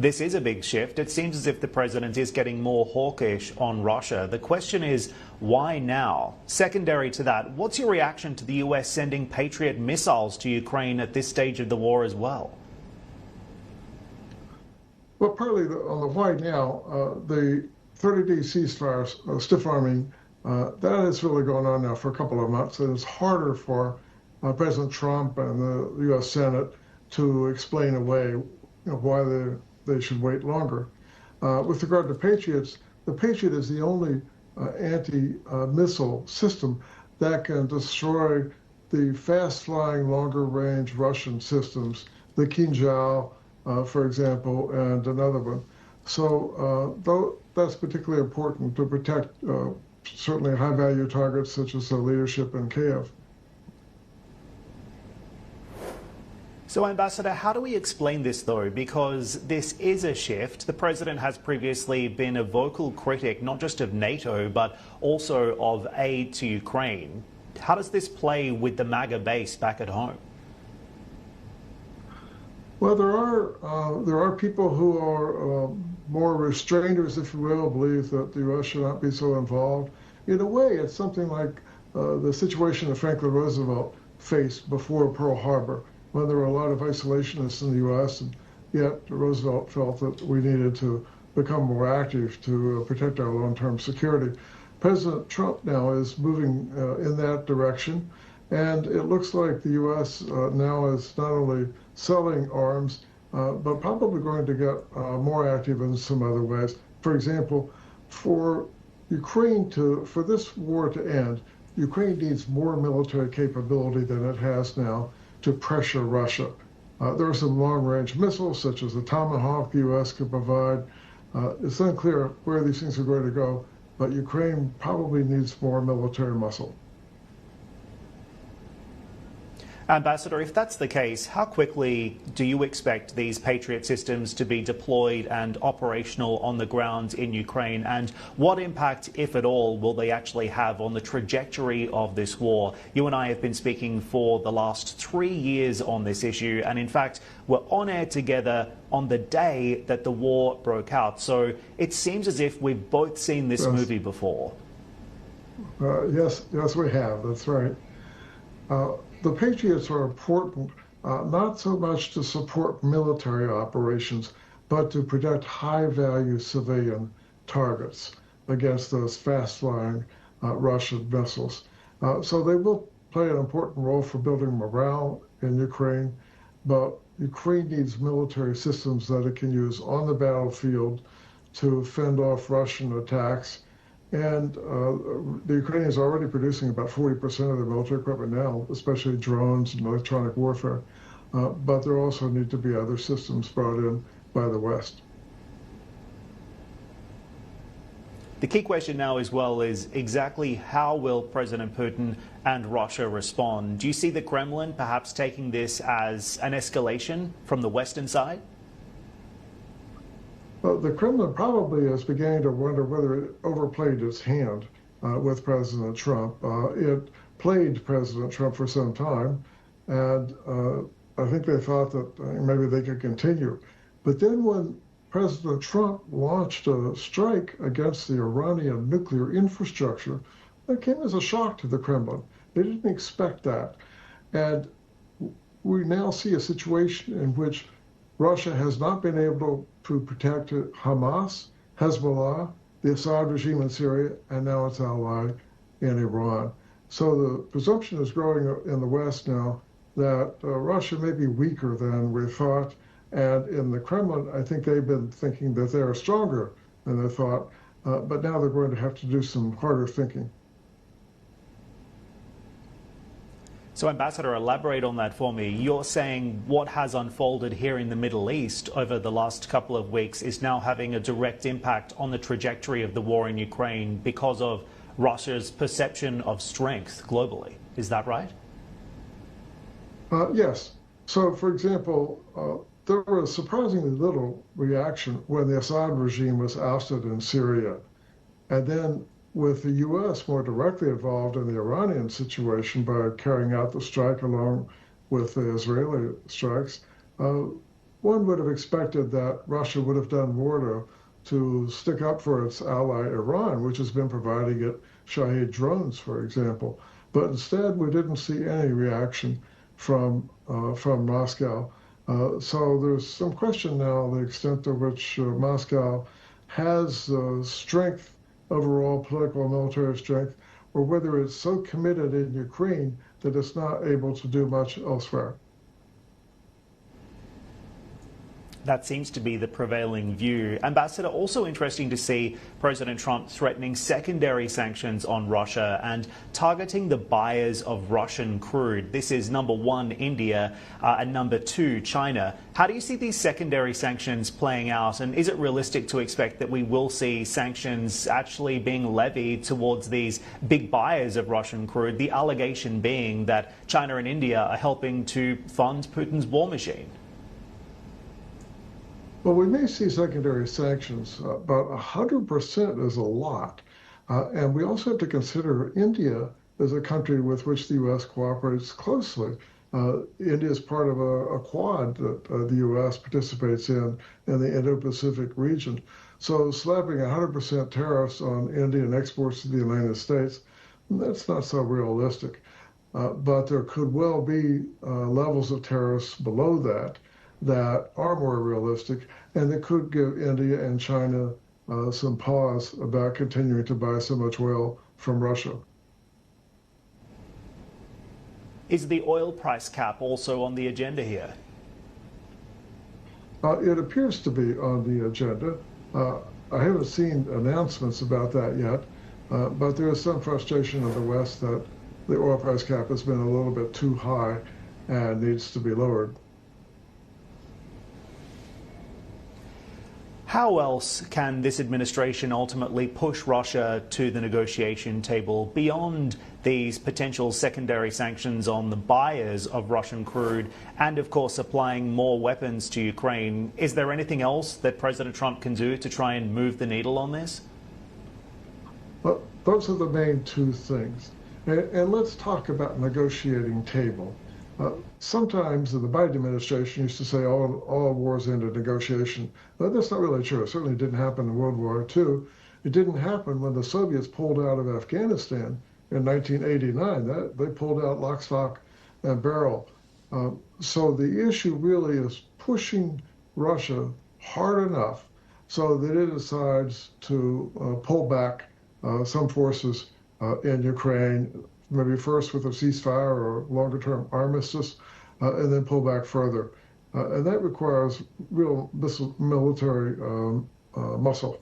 this is a big shift. It seems as if the president is getting more hawkish on Russia. The question is, why now? Secondary to that, what's your reaction to the US sending Patriot missiles to Ukraine at this stage of the war as well? Well, partly on the why now, the 30-day ceasefire, stiff arming, that has really gone on now for a couple of months, and it's harder for President Trump and the U.S. Senate to explain away why they should wait longer. With regard to Patriots, the Patriot is the only anti-missile system that can destroy the fast-flying, longer-range Russian systems, the Kinzhal, for example, and another one. So that's particularly important to protect certainly high-value targets such as the leadership in Kiev. So, Ambassador, how do we explain this, though? Because this is a shift. The president has previously been a vocal critic, not just of NATO, but also of aid to Ukraine. How does this play with the MAGA base back at home? Well, there are people who are more restrainers, if you will, believe that the U.S. should not be so involved. In a way, it's something like the situation that Franklin Roosevelt faced before Pearl Harbor, when there were a lot of isolationists in the U.S., and yet Roosevelt felt that we needed to become more active to protect our long-term security. President Trump now is moving in that direction, and it looks like the U.S. Now is not only selling arms, but probably going to get more active in some other ways. For example, for this war to end, Ukraine needs more military capability than it has now to pressure Russia. There are some long-range missiles, such as the Tomahawk, the U.S. could provide. It's unclear where these things are going to go, but Ukraine probably needs more military muscle. Ambassador, if that's the case, how quickly do you expect these Patriot systems to be deployed and operational on the ground in Ukraine? And what impact, if at all, will they actually have on the trajectory of this war? You and I have been speaking for the last 3 years on this issue, and in fact, we're on air together on the day that the war broke out. So it seems as if we've both seen this movie before. Yes, we have. That's right. The Patriots are important not so much to support military operations, but to protect high-value civilian targets against those fast-flying Russian missiles. So they will play an important role for building morale in Ukraine, but Ukraine needs military systems that it can use on the battlefield to fend off Russian attacks. And the Ukrainians are already producing about 40% of their military equipment now, especially drones and electronic warfare. But there also need to be other systems brought in by the West. The key question now as well is exactly how will President Putin and Russia respond? Do you see the Kremlin perhaps taking this as an escalation from the Western side? Well, the Kremlin probably is beginning to wonder whether it overplayed its hand with President Trump. It played President Trump for some time, and I think they thought that maybe they could continue. But then when President Trump launched a strike against the Iranian nuclear infrastructure, that came as a shock to the Kremlin. They didn't expect that. And we now see a situation in which Russia has not been able to protect Hamas, Hezbollah, the Assad regime in Syria, and now its ally in Iran. So the presumption is growing in the West now that Russia may be weaker than we thought. And in the Kremlin, I think they've been thinking that they're stronger than they thought. But now they're going to have to do some harder thinking. So, Ambassador, elaborate on that for me. You're saying what has unfolded here in the Middle East over the last couple of weeks is now having a direct impact on the trajectory of the war in Ukraine because of Russia's perception of strength globally. Is that right? Yes. So, for example, there was surprisingly little reaction when the Assad regime was ousted in Syria. And then with the U.S. more directly involved in the Iranian situation by carrying out the strike along with the Israeli strikes, one would have expected that Russia would have done more to stick up for its ally Iran, which has been providing it Shahed drones, for example. But instead, we didn't see any reaction from Moscow. So there's some question now the extent to which Moscow has strength, overall political and military strength, or whether it's so committed in Ukraine that it's not able to do much elsewhere. That seems to be the prevailing view. Ambassador, also interesting to see President Trump threatening secondary sanctions on Russia and targeting the buyers of Russian crude. This is number one, India, and number two, China. How do you see these secondary sanctions playing out? And is it realistic to expect that we will see sanctions actually being levied towards these big buyers of Russian crude? The allegation being that China and India are helping to fund Putin's war machine. Well, we may see secondary sanctions, but 100% is a lot. And we also have to consider India as a country with which the U.S. cooperates closely. India is part of a quad that the U.S. participates in the Indo-Pacific region. So slapping 100% tariffs on Indian exports to the United States, that's not so realistic. But there could well be levels of tariffs below that are more realistic, and that could give India and China some pause about continuing to buy so much oil from Russia. Is the oil price cap also on the agenda here? It appears to be on the agenda. I haven't seen announcements about that yet, but there is some frustration in the West that the oil price cap has been a little bit too high and needs to be lowered. How else can this administration ultimately push Russia to the negotiation table beyond these potential secondary sanctions on the buyers of Russian crude and, of course, applying more weapons to Ukraine? Is there anything else that President Trump can do to try and move the needle on this? Well, those are the main two things. And let's talk about negotiating table. Sometimes the Biden administration used to say all wars end in negotiation. That's not really true. It certainly didn't happen in World War II. It didn't happen when the Soviets pulled out of Afghanistan in 1989. They pulled out lock, stock, and barrel. So the issue really is pushing Russia hard enough so that it decides to pull back some forces in Ukraine, maybe first with a ceasefire or longer-term armistice, and then pull back further. And that requires real military muscle.